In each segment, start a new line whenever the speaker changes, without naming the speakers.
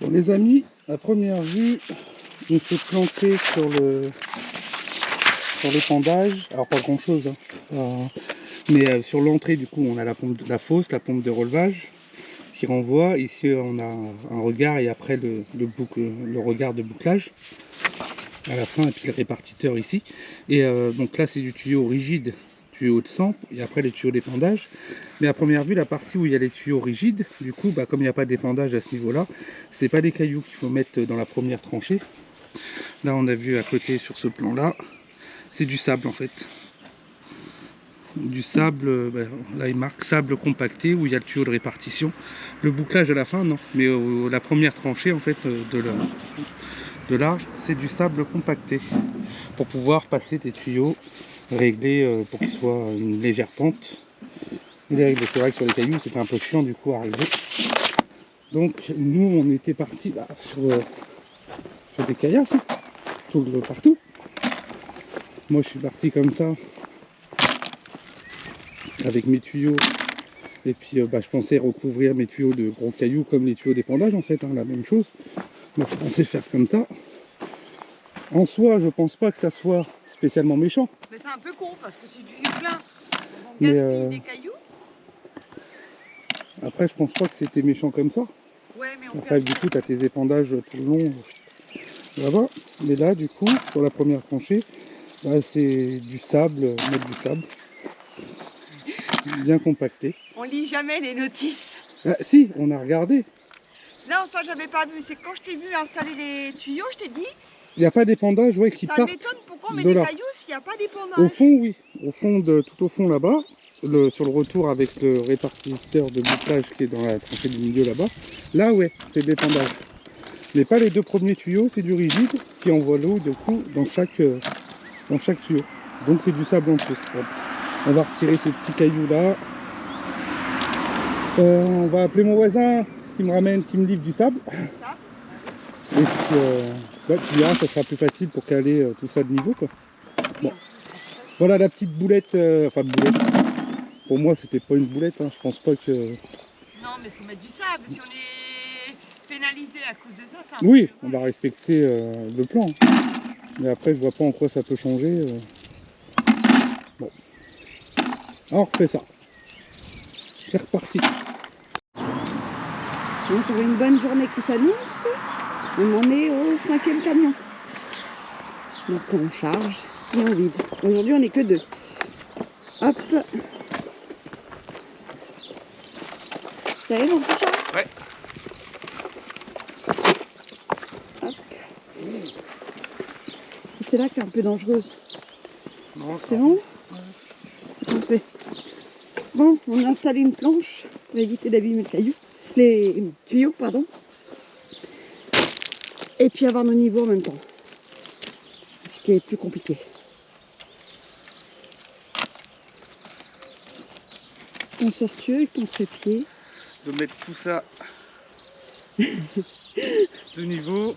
Bon, les amis, à première vue, on s'est planté sur l'épandage. Alors pas grand chose, hein. Mais sur l'entrée, du coup, on a la pompe de la fosse, la pompe de relevage qui renvoie. Ici, on a un regard et après le regard de bouclage à la fin, et puis le répartiteur ici. Et donc là, c'est du tuyau rigide, tuyau de sample, et après les tuyaux d'épandage. Mais à première vue, la partie où il y a les tuyaux rigides, du coup, comme il n'y a pas d'épandage à ce niveau-là, c'est pas des cailloux qu'il faut mettre dans la première tranchée. Là, on a vu à côté sur ce plan-là, c'est du sable en fait. Du sable, là il marque sable compacté où il y a le tuyau de répartition. Le bouclage à la fin, non. Mais la première tranchée en fait de large, c'est du sable compacté pour pouvoir passer des tuyaux réglés pour qu'ils soient une légère pente. C'est vrai que sur les cailloux c'était un peu chiant du coup à régler. Donc nous on était parti sur des caillasses, hein, partout. Moi je suis parti comme ça avec mes tuyaux et puis je pensais recouvrir mes tuyaux de gros cailloux comme les tuyaux d'épandage en fait, hein, la même chose. Donc je pensais faire comme ça. En soi je pense pas que ça soit spécialement méchant.
Mais c'est un peu con parce que c'est du plein. On gaspille des cailloux.
Après je pense pas que c'était méchant comme ça.
Ouais, mais
après du coup tu as tes épandages tout le long là-bas. Mais là du coup sur la première tranchée, c'est du sable, mettre du sable. Bien compacté.
On lit jamais les notices.
Ah, si, on a regardé.
Non, ça j'avais pas vu. C'est quand je t'ai vu installer les tuyaux, je t'ai dit.
Il n'y a pas d'épandage, qui partent.
Ça m'étonne pourquoi on met des cailloux s'il n'y a pas d'épandage.
Au fond, oui. Au fond, tout au fond là-bas, sur le retour avec le répartiteur de bouclage qui est dans la tranchée du milieu là-bas. Là, ouais, c'est de l'épandage. Mais pas les deux premiers tuyaux, c'est du rigide qui envoie l'eau du coup dans chaque tuyau. Donc c'est du sable en dessous. Bon. On va retirer ces petits cailloux là. On va appeler mon voisin qui me livre du sable. Et puis tu verras, ça sera plus facile pour caler tout ça de niveau quoi. Bon. Voilà la petite boulette, boulette. Pour moi c'était pas une boulette, hein. Je pense pas que...
Non mais faut mettre du sable, si on est pénalisé à cause de ça,
oui, on va respecter le plan. Mais après je vois pas en quoi ça peut changer. Bon. Alors on refait ça. C'est reparti.
Encore une bonne journée qui s'annonce. On en est au 5e camion. Donc on charge et on vide. Aujourd'hui on n'est que 2. Hop. Ça y est mon petit chat?
Ouais.
Hop. C'est là qui est un peu dangereuse. C'est bon? Parfait. Bon, on a installé une planche pour éviter d'abîmer le caillou. Les tuyaux, pardon. Et puis avoir nos niveaux en même temps. Ce qui est plus compliqué. Ton sortueux avec ton trépied.
De mettre tout ça de niveau.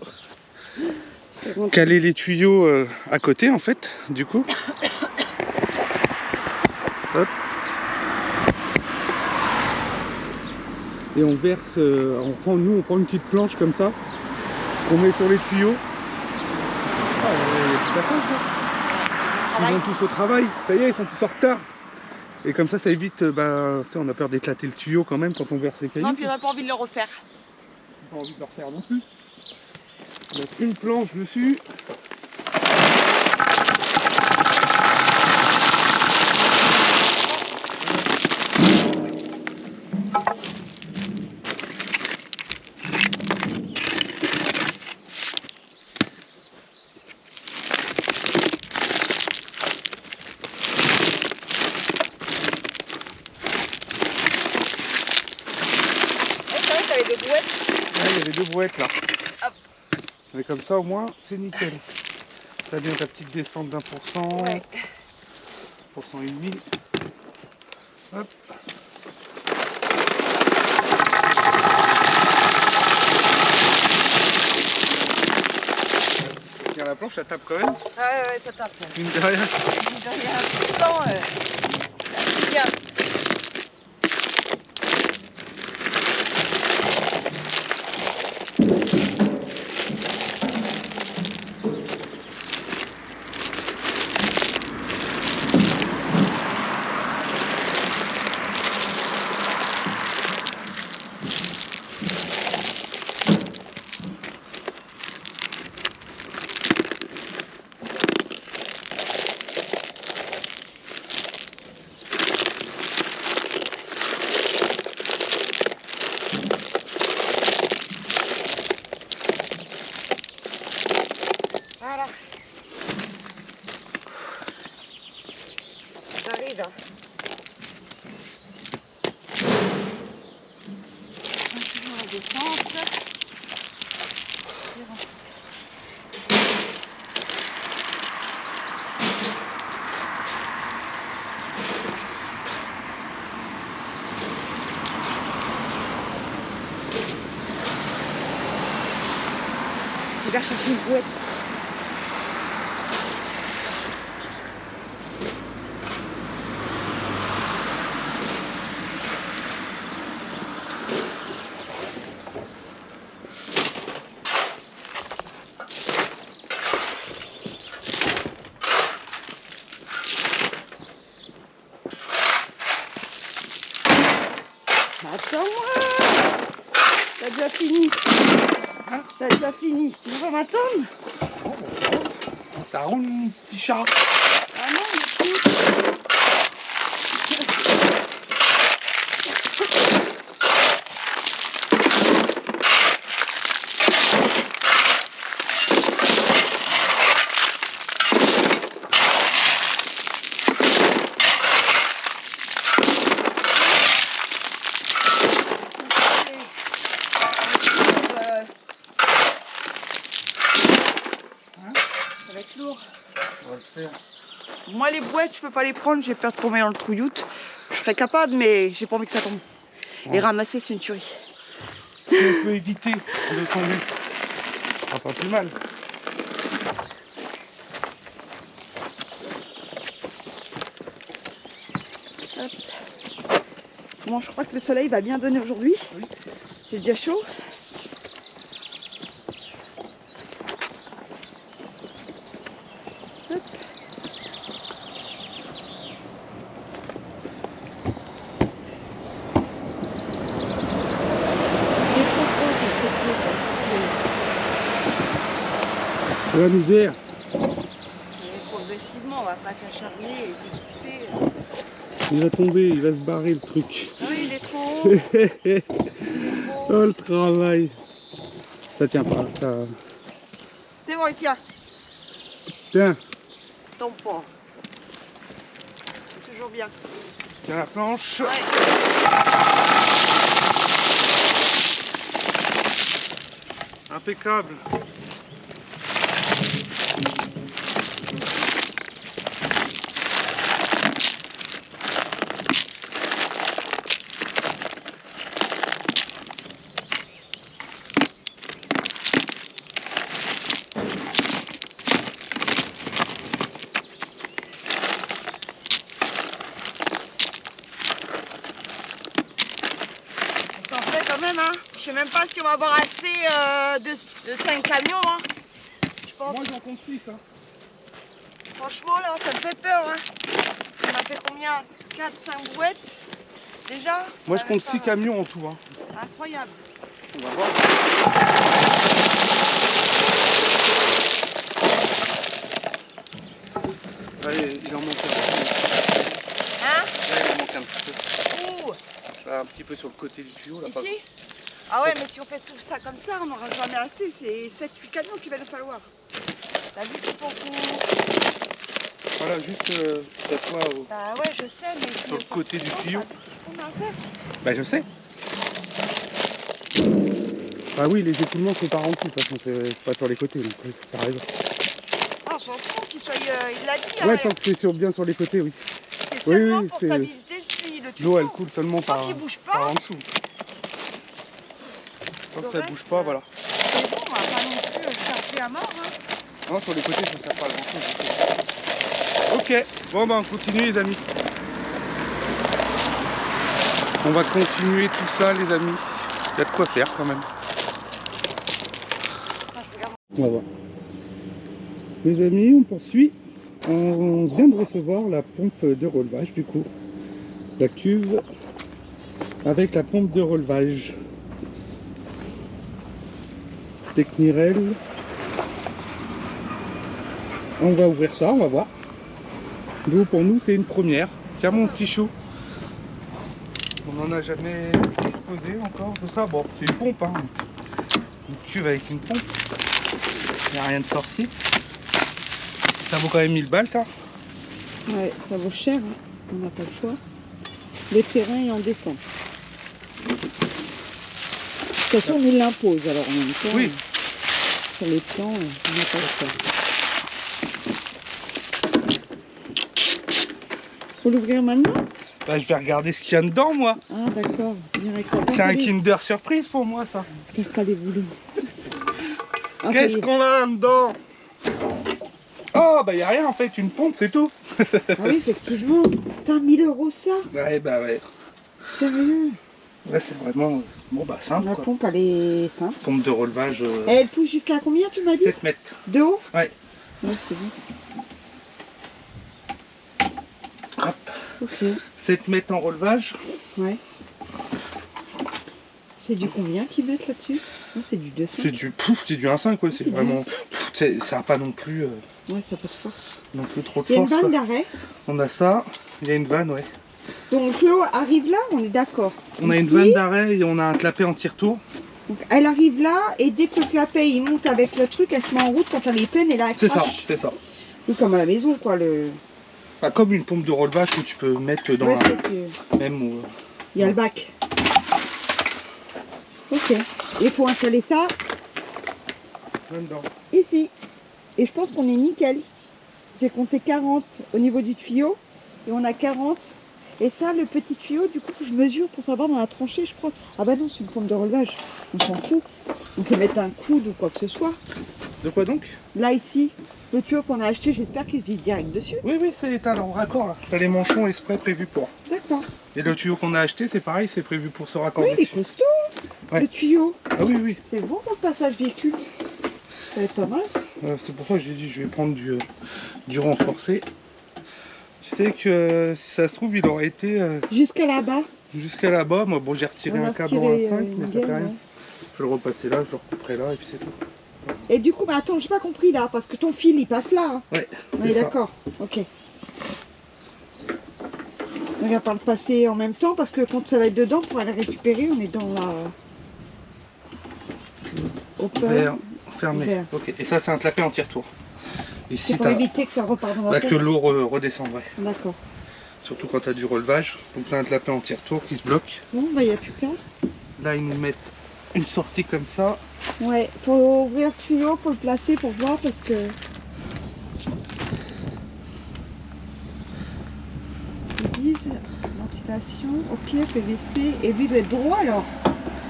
Caler les tuyaux à côté en fait, du coup. Hop. Et on verse, on prend une petite planche comme ça, qu'on met sur les tuyaux. Ah, il y a tout à faire, ils vont tous au travail, ça y est, ils sont tous en retard. Et comme ça évite, on a peur d'éclater le tuyau quand même quand on verse les cailloux.
Non, puis on n'a pas envie de le refaire.
On n'a pas envie de le refaire non plus. Mettre une planche dessus. Il y avait 2 brouettes là.
Hop.
Mais comme ça au moins c'est nickel. T'as bien ta petite descente d'1%.
Ouais.
1% et demi. Hop. Tiens, la planche ça tape quand même.
Ouais, ça tape.
Mine de rien.
Mine de rien, pourtant, c'est bien. là. Toujours la descente. Il va chercher une brouette. Attends-moi! T'as déjà fini?
Hein?
T'as déjà fini? Tu veux m'attendre?
Ça roule mon petit chat.
Ah non, mais écoute. Ça va être lourd.
On va le faire.
Moi, les brouettes, je peux pas les prendre, j'ai peur de tomber dans le trouilloute. Je serais capable, mais j'ai pas envie que ça tombe.
Ouais.
Et ramasser, c'est une tuerie.
Si on peut éviter de tomber, ça sera pas plus mal.
Hop. Bon, je crois que le soleil va bien donner aujourd'hui.
Oui.
C'est déjà chaud. Hop. Il est trop gros, c'est trop gros.
C'est la misère.
Mais progressivement, on va pas s'acharner et s'essouffler.
Il va tomber, il va se barrer le truc.
Ah oui, il est trop haut. Il est trop haut.
Oh le travail. Ça tient pas, ça.
C'est bon, il tient.
Tiens,
Tombe pas. C'est toujours bien.
tiens la planche.
Ouais.
Impeccable.
Ça en fait quand même, hein. Je sais même pas si on va avoir assez de 5 camions, hein. Je pense.
Moi j'en compte 6. Hein.
Franchement, là, ça me fait peur, hein. On a fait combien? 4-5 brouettes déjà?
Moi je compte
Pas-
6 camions en tout. Hein.
Incroyable.
On va voir. Allez, il en manque un petit peu.
Hein?
Là, il en manque un petit peu.
Où?
Là, un petit peu sur le côté du tuyau. Là, pas-
Ici? Ah ouais, mais si on fait tout ça comme ça, on n'aura jamais assez. C'est 7-8 camions qu'il va nous falloir. T'as vu, c'est beaucoup.
Voilà, juste cette fois au...
Bah ouais, je sais, mais...
Sur le côté du tuyau.
On a fait.
Bah je sais. Ah oui, les écoulements sont par en dessous, de toute façon, c'est pas sur les côtés, donc oui, t'as raison.
Ah, on s'en fout qu'il soit... il l'a dit,
Ouais,
hein.
tant que c'est bien sur les côtés, oui.
C'est
oui,
seulement
oui,
pour
c'est-
stabiliser le tuyau.
L'eau, elle coule seulement
Tant
par,
qu'il bouge
par
pas,
en dessous. Tant
le
que ça
reste,
bouge pas, voilà.
c'est bon, on va pas non plus charger à mort, hein.
Non, sur les côtés, ça sert pas à grand chose. Ok, bon bah on continue les amis. On va continuer tout ça les amis. Il y a de quoi faire quand même.
Attends, je regarde.
On va voir. Les amis, on poursuit. On vient de recevoir la pompe de relevage du coup. La cuve avec la pompe de relevage. Technirel. On va ouvrir ça, on va voir. Nous, pour nous, c'est une première. Tiens mon petit chou. On n'en a jamais posé encore de ça. Bon, c'est une pompe, hein. Une cuve avec une pompe. Il n'y a rien de sorcier. Ça vaut quand même 1000 balles ça.
Ouais, ça vaut cher. Hein. On n'a pas le choix. Le terrain est en descente. De toute façon, on nous l'impose, alors en même temps,
Oui.
sur les plans, on n'a pas le choix. Faut l'ouvrir maintenant?
Bah, je vais regarder ce qu'il y a dedans, moi.
Ah d'accord, direct.
C'est un Kinder Surprise pour moi, ça.
Faire pas les boulots. Ah,
Qu'est-ce qu'on a dedans? Oh, bah, y a rien en fait, une pompe, c'est tout.
Ah oui, effectivement. Putain, 1000 € ça?
Ouais, bah, ouais.
Sérieux?
Ouais, c'est vraiment. Bon, bah, simple.
La
Quoi.
pompe, elle est simple.
Pompe de relevage.
Et elle pousse jusqu'à combien, tu m'as dit?
7 mètres.
De haut?
Ouais.
Ouais, c'est bon.
Hop.
Ok.
7 mètres en relevage.
Ouais. C'est du combien qu'ils mettent là-dessus? Non, c'est du 200.
C'est du pouf, c'est du 1,5 quoi. C'est
du
vraiment.
1,5.
Ça n'a pas non plus,
Ouais, ça a pas de force.
non plus trop de
Il y a une
force.
vanne
quoi.
d'arrêt.
On a ça, il y a une vanne, ouais.
Donc l'eau arrive là, on est d'accord.
On a une
Ici,
vanne d'arrêt et on a un clapet anti-retour.
donc, elle arrive là et dès que le clapet il monte avec le truc, elle se met en route quand elle est pleine et là elle
C'est ça,
crache.
c'est ça.
Oui, comme à la maison quoi.
Enfin, comme une pompe de relevage que tu peux mettre dans
Ouais,
un...
sauf que
même où...
il y a le bac. Ok. Il faut installer ça
dedans.
ici. Et je pense qu'on est nickel. J'ai compté 40 au niveau du tuyau et on a 40. Et ça, le petit tuyau, du coup, je mesure pour savoir dans la tranchée, je crois. Ah bah non, c'est une pompe de relevage. On s'en fout. On peut mettre un coude ou quoi que ce soit.
De quoi donc?
Là, ici, le tuyau qu'on a acheté, j'espère qu'il se vise direct dessus.
Oui, oui, c'est à leur raccord là. T'as les manchons exprès prévus pour.
D'accord.
Et le tuyau qu'on a acheté, c'est pareil, c'est prévu pour se
Oui,
raccorder
il est
dessus.
costaud,
Ouais.
le tuyau.
Ah oui, oui.
C'est bon pour le passage véhicule. Ça va être pas mal.
C'est pour ça que j'ai dit je vais prendre du renforcé. Tu sais que si ça se trouve, il aurait été
Jusqu'à là-bas.
jusqu'à là-bas. Moi, bon, j'ai retiré
On a
un câble en
retiré,
1,5,
une
mais ça fait
gaine,
rien.
ouais.
Je vais le repasser là, je le recouperai là et puis c'est tout.
Et du coup, bah attends, j'ai pas compris là, parce que ton fil il passe là. Hein.
Ouais.
On est
ça.
d'accord. Ok. On va pas le passer en même temps parce que quand ça va être dedans, pour aller récupérer, on est dans la. Open.
Vert, fermé.
Vert.
Ok. Et ça, c'est un clapet anti-retour. Ici,
C'est pour
t'as
éviter que ça reparte dans la
bah, que
pompe.
l'eau redescende, ouais.
D'accord.
Surtout quand tu as du relevage. Donc là, un clapet anti-retour qui se bloque.
Bon, bah il n'y a plus qu'un.
Là, ils nous mettent une sortie comme ça.
Ouais, faut ouvrir le tuyau, faut le placer pour voir parce que. Ils disent ventilation, ok, PVC, et lui doit être droit alors.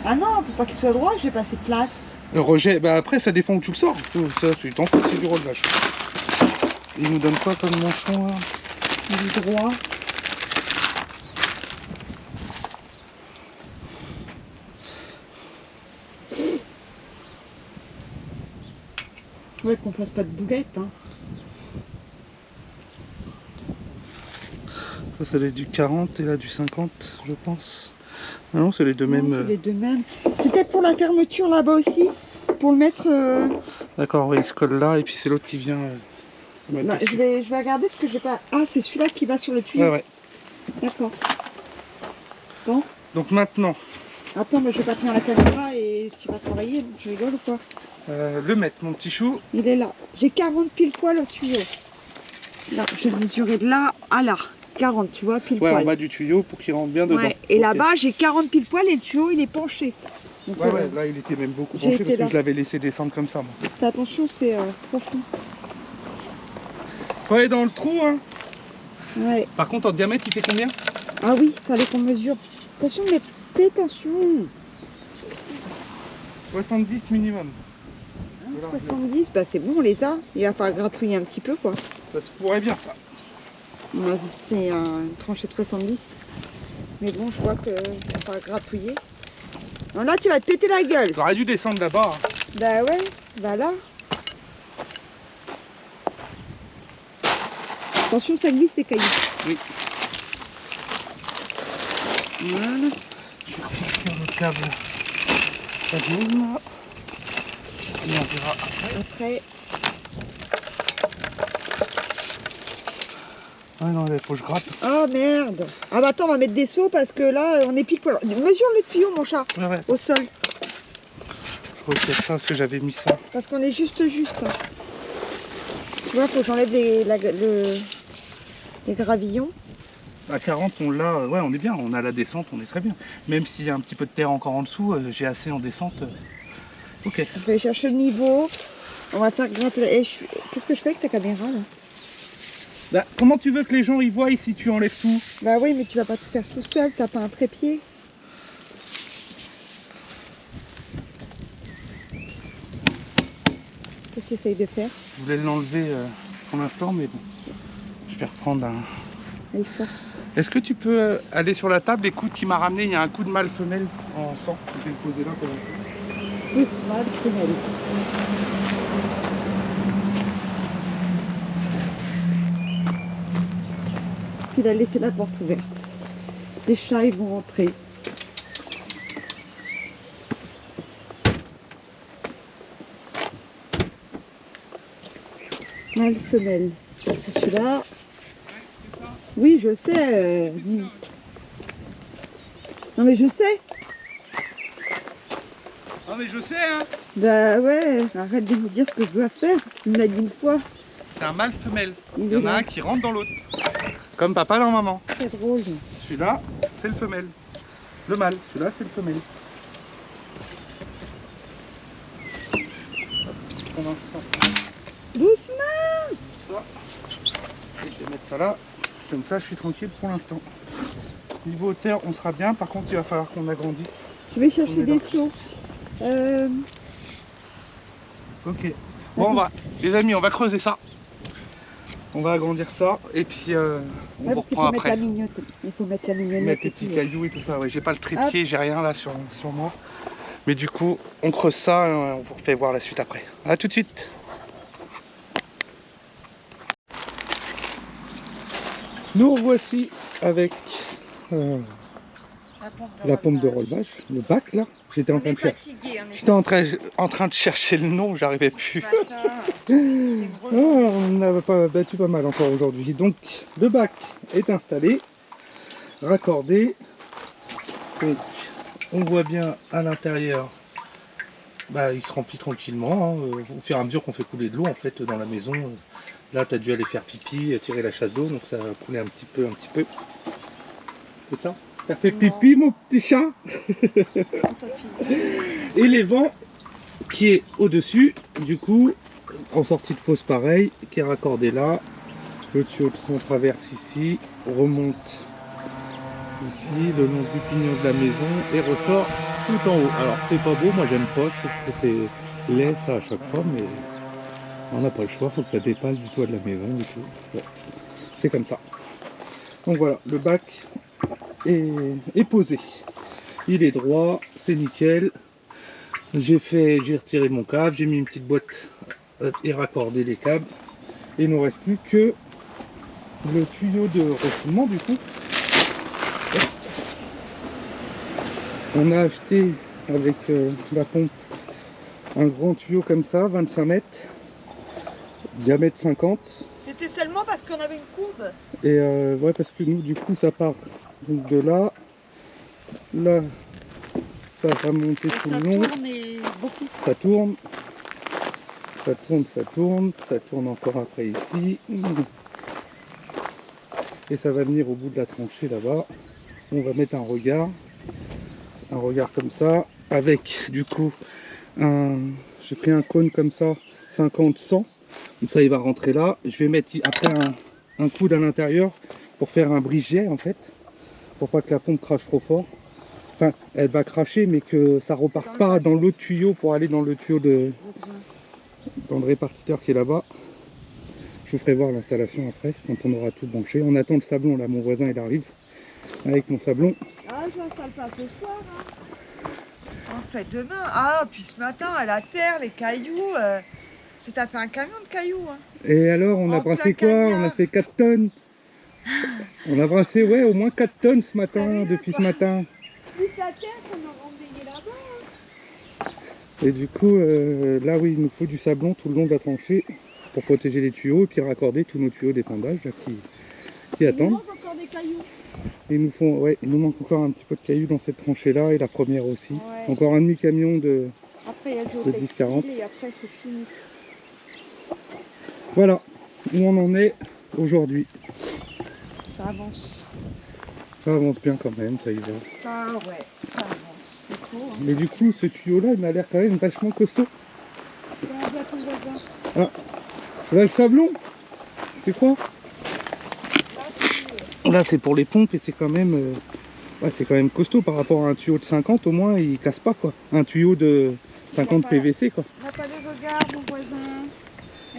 Ah non, faut pas qu'il soit droit, j'ai pas assez de place.
Le rejet, bah après, ça dépend où tu le sors. Ça, tu t'en fous, c'est du relevage. Ils nous donnent quoi comme manchon là?
Il est droit. Ouais, qu'on fasse pas de boulettes, hein.
Ça, ça doit être du 40 et là du 50, je pense. Ah non, c'est les deux mêmes.
Non, c'est les deux mêmes. C'est peut-être pour la fermeture là-bas aussi, pour le mettre.
D'accord, ouais, il se colle là et puis c'est l'autre qui vient. Se mettre
Bah,
dessus.
je vais regarder parce que j'ai pas. Ah, c'est celui-là qui va sur le tuyau.
Ouais, ouais.
D'accord. Bon,
Donc maintenant,
attends, mais je vais pas tenir la caméra et tu vas travailler, donc tu rigoles ou quoi?
le mettre, mon petit chou.
Il est là. J'ai 40 pile poil au tuyau. Là, j'ai mesuré de là à là. 40, tu vois, pile
Ouais,
poil.
en bas du tuyau pour qu'il rentre bien dedans.
Ouais, et
Ok.
là-bas, j'ai 40 pile poil et le tuyau, il est penché. Donc,
Ouais, ouais, là il était même beaucoup
J'ai
penché
été
parce que
là.
je l'avais laissé descendre comme ça. Moi.
fais attention, c'est profond.
Faut aller dans le trou, hein.
Ouais.
Par contre, en diamètre, il fait combien?
Ah oui, fallait qu'on mesure. Attention, mais fais attention.
70 minimum.
70, bah c'est bon, on les a. Il va falloir gratouiller un petit peu, quoi.
Ça se pourrait bien, ça.
C'est une tranchée de 70. Mais bon, je vois que va falloir gratouiller. Non, là, tu vas te péter la gueule.
J'aurais dû descendre là-bas. Hein.
Bah ouais, bah là. Attention, ça glisse les cailloux.
Oui.
Voilà.
Je vais sortir le câble. Ça boum. Et on verra après.
Après,
Ah non, il faut que je gratte.
oh merde. Ah bah attends, on va mettre des seaux parce que là, on est pile poil. Mesure le tuyau, mon chat,
Ouais, ouais.
au sol.
Je retire ça parce que j'avais mis ça.
Parce qu'on est juste. Hein. Tu vois, faut que j'enlève les gravillons.
À 40, on l'a, ouais, on est bien, on a la descente, on est très bien. Même s'il y a un petit peu de terre encore en dessous, j'ai assez en descente. Ok.
On peut aller chercher le niveau. On va faire gratter. Et qu'est-ce que je fais avec ta caméra là?
Bah, comment tu veux que les gens y voient si tu enlèves tout?
Bah oui, mais tu vas pas tout faire tout seul, t'as pas un trépied. Qu'est-ce que tu essayes de faire?
Je voulais l'enlever pour l'instant, mais bon, je vais reprendre un...
Avec force.
Est-ce que tu peux aller sur la table, les coudes qui m'a ramené, il y a un coup de mâle femelle en sang. Je vais le poser là pour l'instant.
Oui, mâle, femelle. Il a laissé la porte ouverte. Les chats, ils vont rentrer. Mâle, femelle. C'est celui-là. Oui, je sais. Non, mais je sais.
Non mais je sais, hein.
Bah ouais, arrête de me dire ce que je dois faire. Tu me l'as dit une fois.
C'est un mâle femelle.
Il
Il y
est
en a
là.
un qui rentre dans l'autre. Comme papa dans maman.
C'est drôle.
Celui-là, c'est le femelle. Le mâle, celui-là, c'est le femelle. Hop, pour l'instant,
Doucement.
ça. Et je vais mettre ça là. Comme ça, je suis tranquille pour l'instant. Niveau hauteur, on sera bien. Par contre, il va falloir qu'on agrandisse.
Je vais chercher
On est
des
là.
seaux.
Ok. Bon, les amis, on va creuser ça. On va agrandir ça. Et puis, on
Ouais, parce qu'il
reprend
faut mettre la
après.
mignonette. Il faut mettre la mignonnette
Mettre les
et
petits
tout.
cailloux et tout ça. Ouais, j'ai pas le trépied, j'ai rien là sur moi. Mais du coup, on creuse ça et on vous refait voir la suite après. A tout de suite. Nous revoici avec la pompe de relevage, le bac là. J'étais en train de chercher. J'étais en train de chercher le nom, j'arrivais plus. Ah, on a pas battu pas mal encore aujourd'hui. Donc le bac est installé, raccordé. Donc on voit bien à l'intérieur, bah, il se remplit tranquillement. Hein. Au fur et à mesure qu'on fait couler de l'eau en fait dans la maison. Là tu as dû aller faire pipi, tirer la chasse d'eau, donc ça va couler un petit peu. C'est ça? T'as fait pipi mon petit chat? Et les vents qui est au-dessus, du coup, en sortie de fosse pareil, qui est raccordé là. Le tuyau de son traverse ici, remonte ici, le long du pignon de la maison et ressort tout en haut. Alors c'est pas beau, moi j'aime pas, je trouve que c'est laid ça à chaque fois, mais on n'a pas le choix, faut que ça dépasse du toit de la maison et tout. Ouais. C'est comme ça. Donc voilà, le bac est posé. Il est droit, c'est nickel. J'ai retiré mon câble, j'ai mis une petite boîte et raccordé les câbles. Et il ne nous reste plus que le tuyau de refoulement du coup. On a acheté avec la pompe un grand tuyau comme ça, 25 mètres, diamètre 50.
C'était seulement parce qu'on avait une courbe.
Et ouais, parce que nous du coup ça part donc de là, là ça va monter
Et
tout
ça
le long,
tourne et beaucoup.
ça tourne, ça tourne encore après ici, et ça va venir au bout de la tranchée là-bas. On va mettre un regard comme ça, avec du coup j'ai pris un cône comme ça, 50-100, comme ça il va rentrer là. Je vais mettre après un coude à l'intérieur pour faire un brise-jet en fait, pour pas que la pompe crache trop fort. Enfin, elle va cracher, mais que ça reparte pas dans l'autre tuyau pour aller dans le tuyau dans le répartiteur qui est là-bas. Je vous ferai voir l'installation après, quand on aura tout branché. On attend le sablon là, mon voisin il arrive avec mon sablon.
Ah, ça le passe ce soir. Hein.
On fait demain. Ah, puis ce matin, à la terre, les cailloux. C'est tapé un camion de cailloux. Hein.
Et alors, on a
En
brassé
plein
quoi?
cagnard.
On a fait 4 tonnes. On a brassé, ouais, au moins 4 tonnes ce matin,
Ah oui,
depuis ce
d'accord.
matin.
Plus la terre qu'on a emballé là-bas.
Et du coup, là, oui, il nous faut du sablon tout le long de la tranchée pour protéger les tuyaux et puis raccorder tous nos tuyaux d'épandage là, qui
Il nous
attendent.
manque encore des cailloux.
Il nous manque encore un petit peu de cailloux dans cette tranchée là et la première aussi.
Ouais.
Encore un demi-camion de...
Après, il y a
Le 10-40.
et après, c'est fini.
Voilà où on en est aujourd'hui.
ça avance.
Ça avance bien quand même, ça y va.
Ah ouais, ça avance. C'est cool. Hein.
Mais du coup, ce tuyau-là, il m'a l'air quand même vachement costaud.
Demande à ton voisin.
Là, le sablon, tu crois? Là, c'est pour les pompes et c'est quand même... ouais, c'est quand même costaud par rapport à un tuyau de 50, au moins, il casse pas, quoi. Un tuyau de 50 PVC, quoi.
On n'a pas les regards, mon voisin.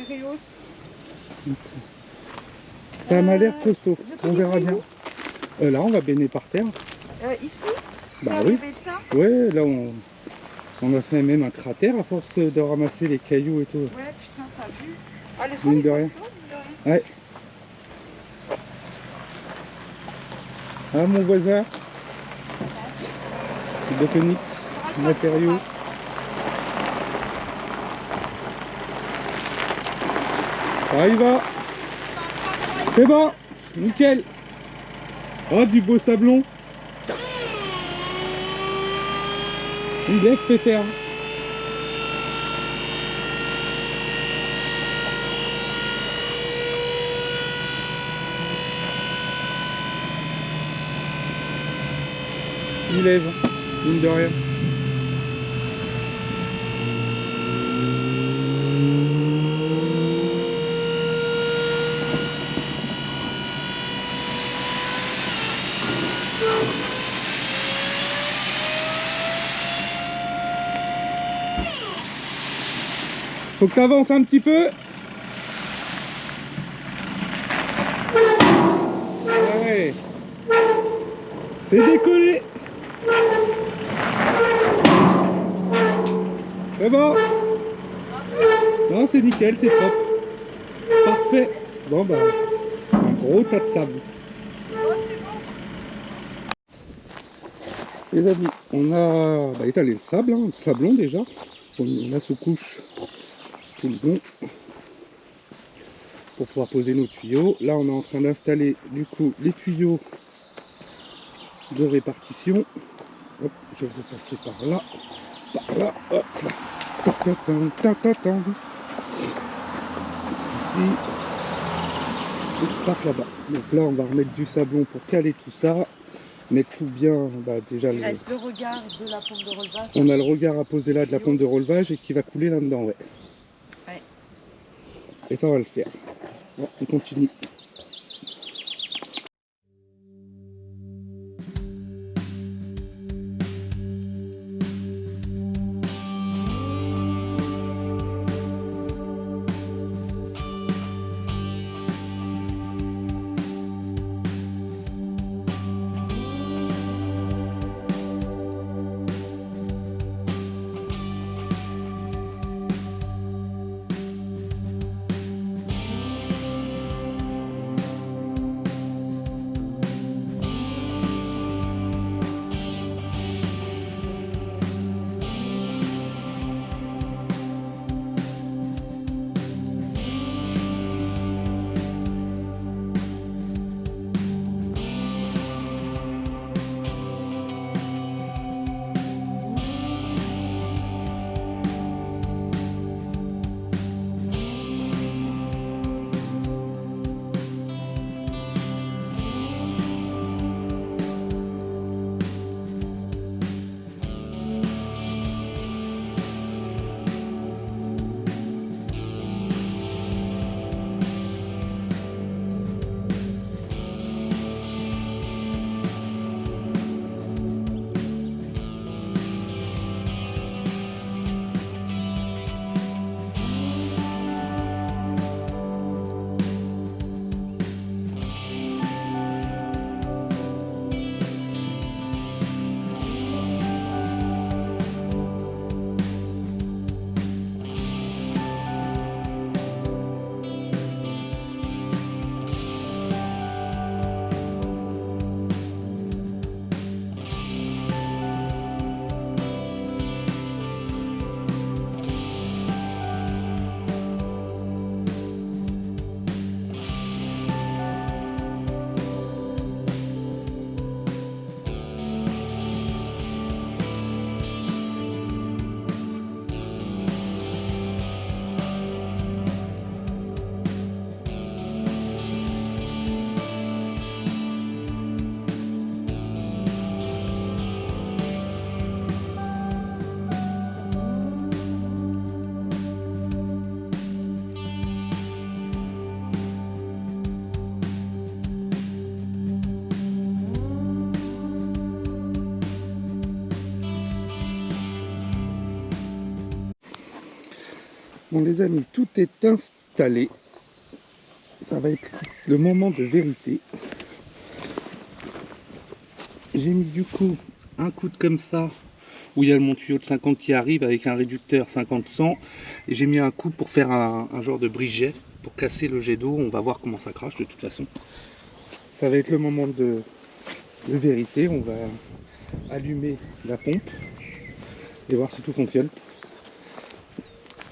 Erios.
Ça m'a l'air costaud.
je
On verra bien. Là, on va baigner par terre.
Ici
Bah
Faire
oui.
les bêtas.
Ouais, là, on a fait même un cratère à force de ramasser les cailloux et tout.
Ouais, putain, t'as vu. Ah, le sol
Mine
est
de
costaud,
rien.
mine de rien.
Ouais. Ah, mon voisin. Hydroponique, matériaux. Ça y va. C'est bon. Nickel. Oh, du beau sablon. Il lève pépère. Il lève, mine de rien. Faut que tu avances un petit peu. Ouais. C'est décollé. C'est bon. Non, c'est nickel, c'est propre. Parfait. Bon bah, un gros tas de sable. Les amis, on a étalé le sable, hein, le sablon déjà. On a sous couche tout le long pour pouvoir poser nos tuyaux. Là, on est en train d'installer du coup les tuyaux de répartition. Hop, je vais passer par là, hop là. Ici, et qui partent là-bas. Donc là, on va remettre du sablon pour caler tout ça, mettre tout bien. Déjà,
Il reste le regard de la pompe de relevage.
on a le regard à poser là de la pompe de relevage et qui va couler là-dedans, ouais.
Ouais.
Et ça, on va le faire. Bon, on continue. Bon les amis, tout est installé. Ça va être le moment de vérité. J'ai mis du coup un coude comme ça, où il y a mon tuyau de 50 qui arrive avec un réducteur 50-100. Et j'ai mis un coude pour faire un genre de brise-jet, pour casser le jet d'eau. On va voir comment ça crache de toute façon. Ça va être le moment de vérité. On va allumer la pompe et voir si tout fonctionne.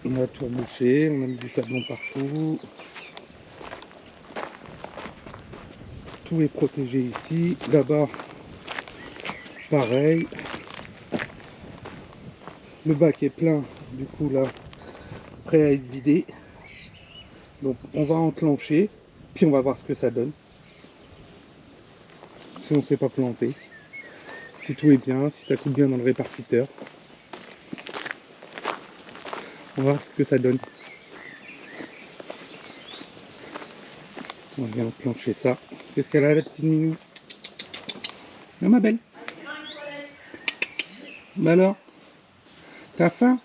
On a tout embouché, on a mis du sablon partout. Tout est protégé ici. Là-bas, pareil. Le bac est plein, du coup là, prêt à être vidé. Donc on va enclencher, puis on va voir ce que ça donne. Si on ne s'est pas planté, si tout est bien, si ça coule bien dans le répartiteur. On va voir ce que ça donne. On va bien enclencher ça. Qu'est-ce qu'elle a la petite minou? Non ma belle. Bah alors, t'as faim?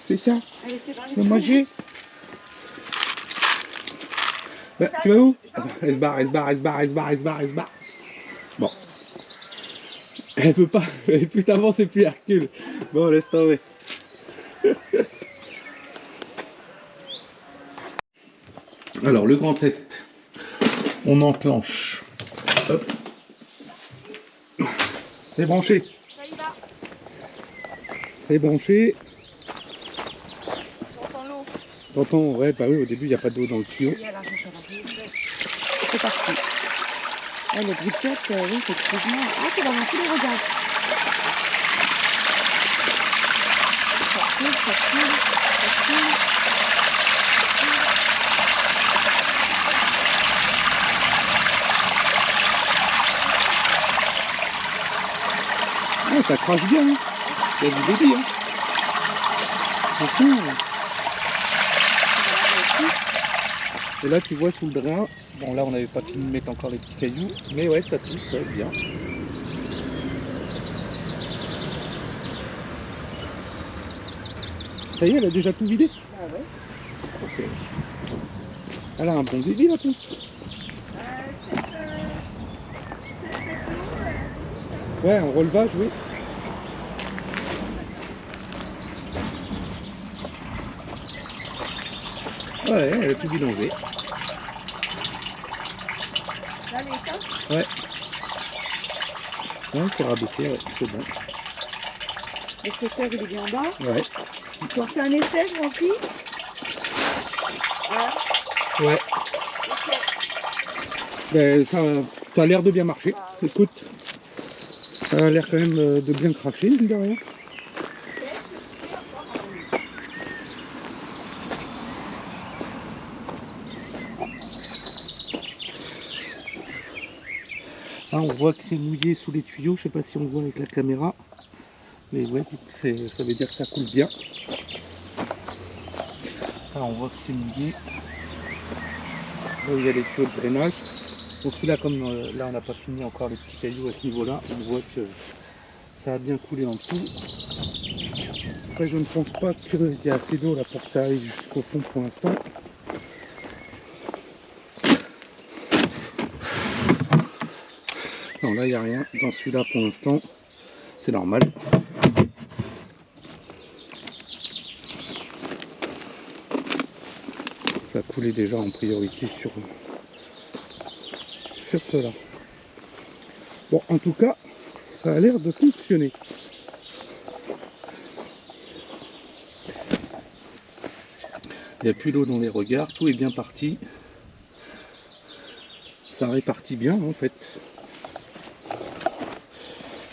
C'est ça?
Elle était dans les
Tu veux manger? Bah, tu vas où? Elle se barre, elle se barre, elle se barre, elle se barre, elle se barre, elle se barre. Bon. Elle veut pas, elle est tout avancée puis elle recule. Bon, laisse tomber. Alors, le grand test. On enclenche. Hop. C'est branché.
Ça y va.
C'est branché.
J'entends l'eau.
T'entends, ouais, bah oui, au début, il n'y a pas d'eau dans le tuyau.
Il y a la c'est parti. Ouais, le bridget, oui, effectivement. Ah, c'est dans tous les regards. Ça coule, ça coule, ça coule.
Ouais, ça crache bien, hein. Il y a du débit, hein. Franchement. Et là, tu vois sous le drain, bon là, on n'avait pas fini de mettre encore les petits cailloux, mais ouais, ça pousse bien. Ça y est, elle a déjà tout vidé.
Ah ouais.
C'est- Elle a un bon débit, la pompe. Ouais, en relevage, oui. Ouais, elle a tout bidongé.
Là, les
Ouais. Ouais, c'est rabaissé, ouais, c'est bon.
Le secteur, il est bien bas.
Ouais.
Tu en fais un essai, je remplis. Ah,
Ouais.
ok.
Ben, ça a l'air de bien marcher. Écoute, ça a l'air quand même de bien cracher, mine de rien. Là, on voit que c'est mouillé sous les tuyaux. Je sais pas si on voit avec la caméra. Mais ouais, du coup, ça veut dire que ça coule bien. Là, on voit que c'est mouillé. Là où il y a les tuyaux de drainage. Bon, celui-là, comme là, on n'a pas fini encore les petits cailloux à ce niveau-là, on voit que ça a bien coulé en dessous. Après, je ne pense pas qu'il y a assez d'eau là pour que ça aille jusqu'au fond pour l'instant. Non, là, il n'y a rien. Dans celui-là, pour l'instant, c'est normal. Ça coulait déjà en priorité sur cela. Bon, en tout cas, ça a l'air de fonctionner. Il n'y a plus d'eau dans les regards, tout est bien parti. Ça répartit bien en fait.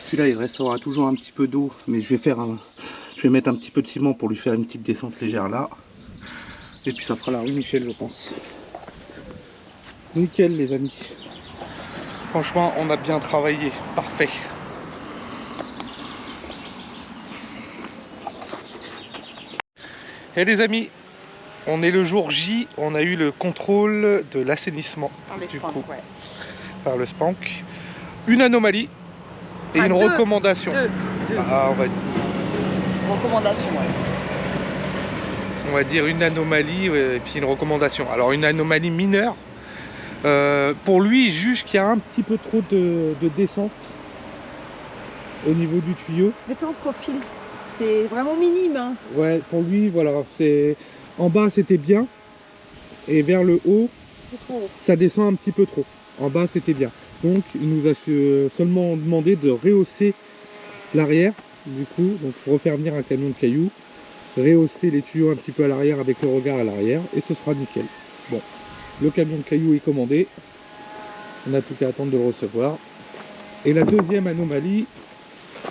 Celui-là, il restera toujours un petit peu d'eau, mais je vais mettre un petit peu de ciment pour lui faire une petite descente légère là. Et puis ça fera la rue Michel, je pense. Nickel les amis. Franchement, on a bien travaillé. Parfait. Et les amis, on est le jour J. On a eu le contrôle de l'assainissement du coup par le SPANC. Une anomalie et une recommandation.
Deux.
Ah, on va...
Recommandation, ouais.
on va dire une anomalie et puis une recommandation. Alors une anomalie mineure, pour lui il juge qu'il y a un petit peu trop de descente au niveau du tuyau.
Mets-toi en profil. C'est vraiment minime. Hein.
Ouais, pour lui, voilà, c'est en bas c'était bien et vers le haut, ça descend un petit peu trop. En bas c'était bien. Donc il nous a seulement demandé de rehausser l'arrière. Du coup, donc il faut refaire venir un camion de cailloux, rehausser les tuyaux un petit peu à l'arrière avec le regard à l'arrière et ce sera nickel. Bon, le camion de cailloux est commandé. On n'a plus qu'à attendre de le recevoir. Et la deuxième anomalie,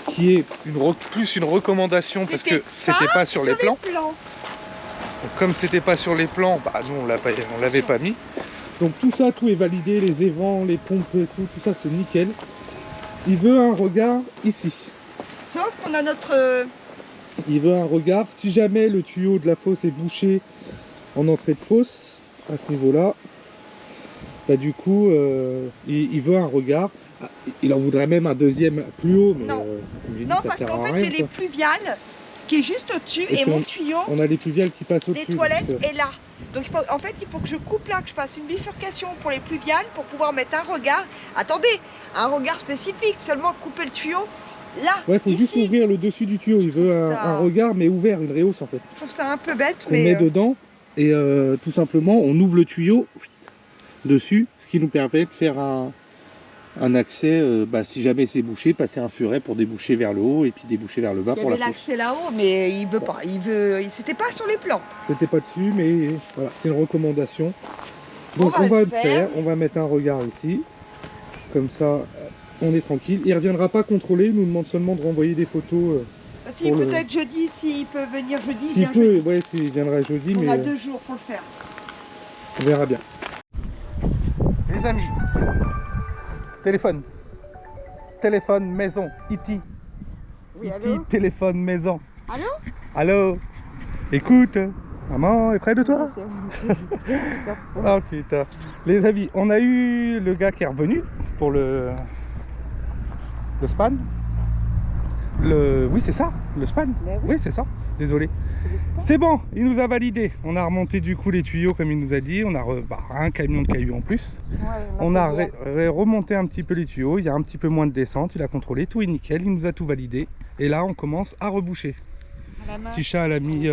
qui est plus une recommandation parce que c'était pas sur les plans. Donc, comme c'était pas sur les plans, bah nous on l'avait pas mis. Donc tout ça, tout est validé, les évents, les pompes et tout ça c'est nickel. Il veut un regard ici.
Sauf qu'on a notre...
Il veut un regard, si jamais le tuyau de la fosse est bouché en entrée de fosse, à ce niveau-là, bah du coup, il veut un regard. Il en voudrait même un deuxième plus haut, mais
non,
non
parce qu'en fait j'ai les pluviales qui est juste au-dessus et mon tuyau,
on a les pluviales qui passent au-dessus.
des toilettes est là. Donc en fait il faut que je coupe là, que je fasse une bifurcation pour les pluviales pour pouvoir mettre un regard. Attendez, un regard spécifique, seulement couper le tuyau là.
Ouais, faut
ici.
juste ouvrir le dessus du tuyau. Il veut un regard mais ouvert, une réhausse en fait.
Je trouve ça un peu bête,
on met dedans et tout simplement on ouvre le tuyau dessus, ce qui nous permet de faire un accès, si jamais c'est bouché, passer un furet pour déboucher vers le haut et puis déboucher vers le bas pour la fosse.
Il y avait l'accès là-haut, mais il veut pas. C'était pas sur les plans.
C'était pas dessus, mais voilà, c'est une recommandation. Donc on va le faire. On va mettre un regard ici, comme ça, on est tranquille. Il reviendra pas contrôler. Il nous demande seulement de renvoyer des photos.
Si peut-être jeudi, s'il peut venir jeudi.
S'il peut, ouais, s'il viendra jeudi,
on a 2 jours pour le faire.
On verra bien. Les amis. Téléphone maison, E.T.
Oui,
E.T. téléphone maison.
Allô?
Allô? Écoute, maman est près de toi? Oh putain. Les amis, on a eu le gars qui est revenu pour le span. Oui, c'est ça, le span. Oui, c'est ça. Désolé. C'est bon, il nous a validé. On a remonté du coup les tuyaux comme il nous a dit. On a un camion de cailloux en plus. Ouais, on a remonté un petit peu les tuyaux. Il y a un petit peu moins de descente. Il a contrôlé, tout est nickel. Il nous a tout validé. Et là, on commence à reboucher. Tisha, elle a mis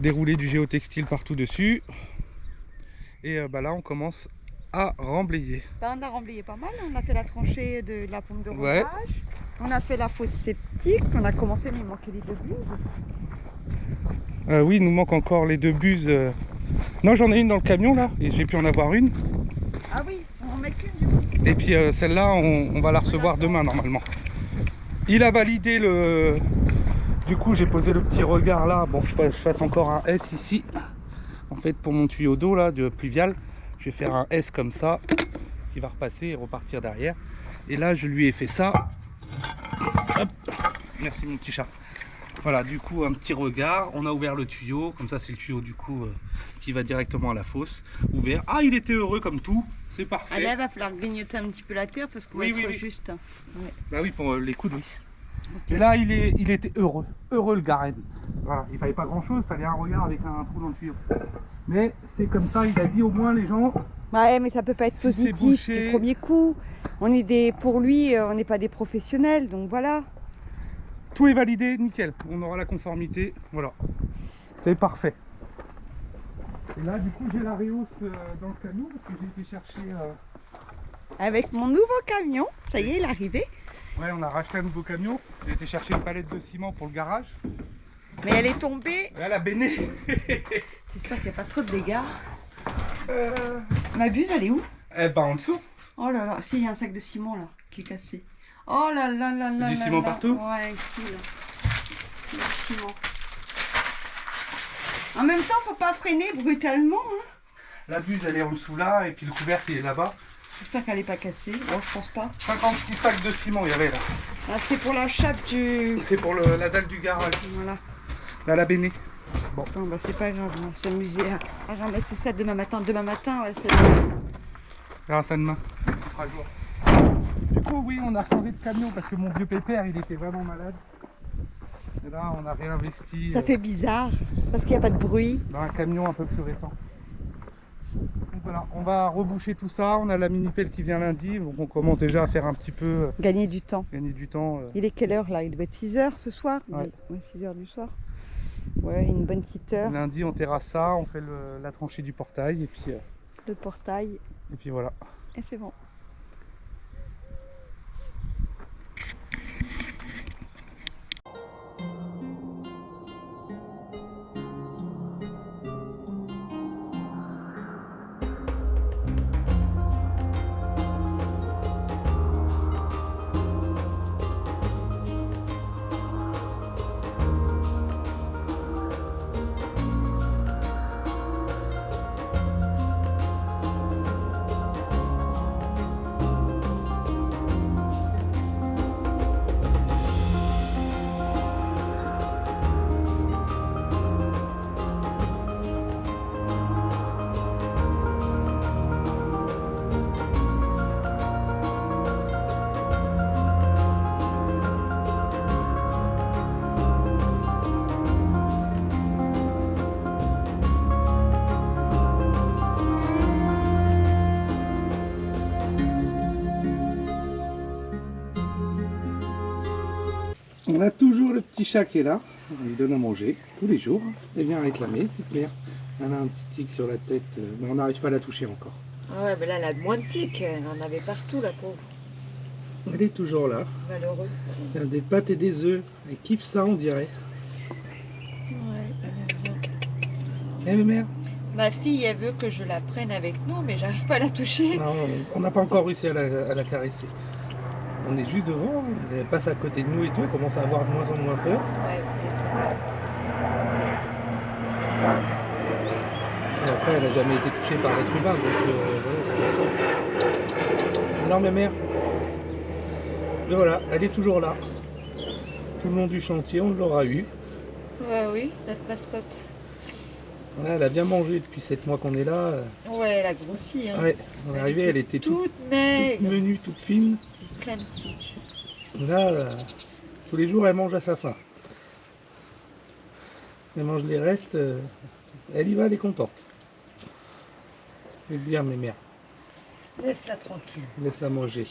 déroulé du géotextile partout dessus. Et là, on commence à remblayer.
On a remblayé pas mal. On a fait la tranchée de la pompe de roulage. On a fait la fosse septique. On a commencé, mais il manquait les 2 buses.
Oui, il nous manque encore les 2 buses. Non, j'en ai une dans le camion là, et j'ai pu en avoir une.
Ah oui, on en met qu'une du coup.
Et puis celle-là, on va la recevoir demain normalement. Il a validé le... Du coup, j'ai posé le petit regard là. Bon, je fasse encore un S ici. En fait, pour mon tuyau d'eau là, de pluvial, je vais faire un S comme ça, qui va repasser et repartir derrière. Et là, je lui ai fait ça. Hop. Merci mon petit chat. Voilà, du coup un petit regard, on a ouvert le tuyau, comme ça c'est le tuyau du coup qui va directement à la fosse, ouvert. Ah, il était heureux comme tout, c'est parfait.
Ah là, il va falloir grignoter un petit peu la terre parce qu'on va être juste.
Ouais. Bah oui, pour les coudes, oui. Okay. Et là, il était heureux le Garenne. Voilà, il fallait pas grand chose, il fallait un regard avec un trou dans le tuyau. Mais c'est comme ça, il a dit au moins les gens...
Ouais, mais ça peut pas être positif du premier coup. Pour lui, on n'est pas des professionnels, donc voilà.
Tout est validé, nickel. On aura la conformité, voilà. C'est parfait. Et là, du coup, j'ai la réhausse dans le camion parce que j'ai été chercher...
Avec mon nouveau camion, ça y est, il est arrivé.
Ouais, on a racheté un nouveau camion. J'ai été chercher une palette de ciment pour le garage.
Mais elle est tombée.
Elle a béné.
J'espère qu'il n'y a pas trop de dégâts. Ma buse, elle est où?
Eh ben, en dessous.
Oh là là, si, il y a un sac de ciment là, qui est cassé. Oh là là là là.
Du ciment partout?
Ouais, ici là. Du ciment. En même temps, faut pas freiner brutalement. Hein.
La buse, elle est en dessous là, et puis le couvercle, il est là-bas.
J'espère qu'elle n'est pas cassée. Bon, je pense pas.
56 sacs de ciment, il y avait là.
Ah, c'est pour la chape du...
C'est pour la dalle du garage.
Voilà.
Là, la béné.
Bon, bah c'est pas grave, on va s'amuser à ramasser ça demain matin. Demain matin, ouais, c'est...
On verra ça demain. Du coup, oui, on a changé de camion parce que mon vieux pépère, il était vraiment malade. Et là, on a réinvesti
Ça fait bizarre, parce qu'il n'y a pas de bruit.
dans un camion un peu plus récent. Donc voilà, on va reboucher tout ça. On a la mini-pelle qui vient lundi, donc on commence déjà à faire un petit peu
Gagner du temps.
gagner du temps.
Il est quelle heure là? Il doit être 6 h ce soir?
Ouais.
6 h du soir. Ouais, une bonne petite heure.
Lundi, on terrasse ça, on fait la tranchée du portail
Le portail,
et puis voilà.
et c'est bon.
On a toujours le petit chat qui est là, on lui donne à manger tous les jours. Elle vient réclamer, petite mère. Elle a un petit tic sur la tête, mais on n'arrive pas à la toucher encore.
Ah ouais, mais là, elle a moins de tics. Elle en avait partout, la pauvre.
Elle est toujours là.
Malheureux.
Il y a des pâtes et des œufs. Elle kiffe ça, on dirait.
Ouais.
Eh mais mère?
Ma fille, elle veut que je la prenne avec nous, mais j'arrive pas à la toucher.
Non, on n'a pas encore réussi à la caresser. On est juste devant, elle passe à côté de nous et tout, elle commence à avoir de moins en moins peur.
Ouais,
Et après, elle n'a jamais été touchée par l'être humain, donc voilà, c'est pour ça. Alors, ma mère, mais voilà, elle est toujours là. Tout le long du chantier, on l'aura eu.
ouais, oui, notre mascotte.
Voilà, elle a bien mangé depuis 7 mois qu'on est là.
Ouais, elle a grossi. Hein.
Ouais, on est arrivé, elle était toute
maigre.
menue, toute fine.
Plein de tics.
Là, tous les jours, elle mange à sa faim. Elle mange les restes, elle y va, elle est contente. C'est bien, mes mères.
Laisse-la tranquille.
Laisse-la manger.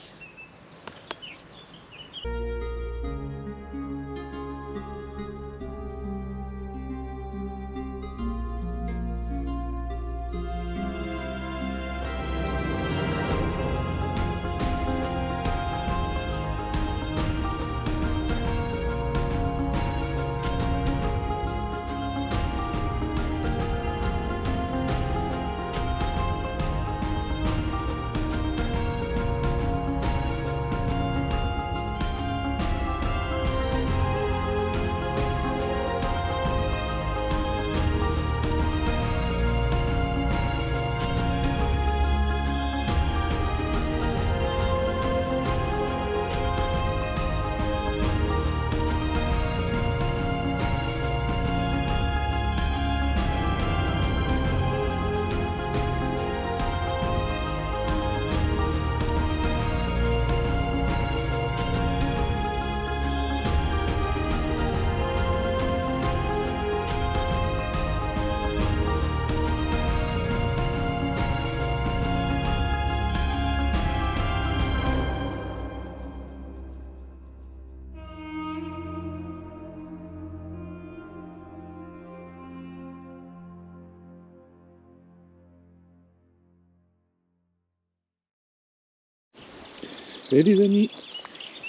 Et les amis,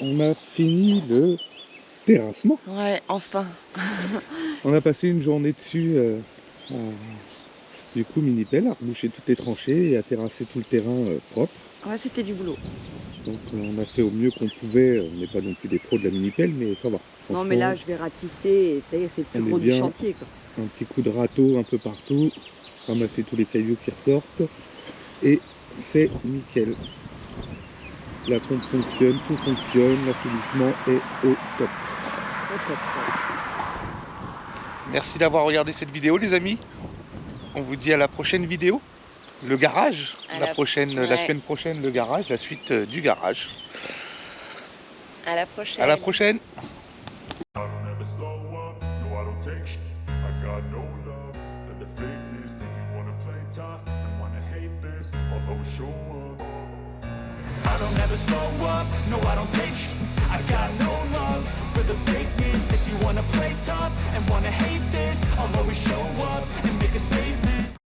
on a fini le terrassement.
Ouais, enfin.
On a passé une journée dessus, du coup mini-pelle, à reboucher toutes les tranchées et à terrasser tout le terrain propre.
Ouais, c'était du boulot.
Donc on a fait au mieux qu'on pouvait. On n'est pas non plus des pros de la mini-pelle, mais ça va.
Non, mais là, je vais ratisser et ça y est, c'est le plus
on est
gros du
bien.
chantier, quoi.
Un petit coup de râteau un peu partout, ramasser tous les cailloux qui ressortent, et c'est nickel. La pompe fonctionne, tout fonctionne, l'assainissement est au top.
Au top, ouais.
Merci d'avoir regardé cette vidéo, les amis. On vous dit à la prochaine vidéo. Le garage, la semaine prochaine, le garage, la suite du garage.
À la prochaine.
À la prochaine.
I'll never slow up. always show up. I don't ever slow up, no I don't take sh**. I got no love for the fakeness. If you wanna play tough and wanna hate this, I'll always show up and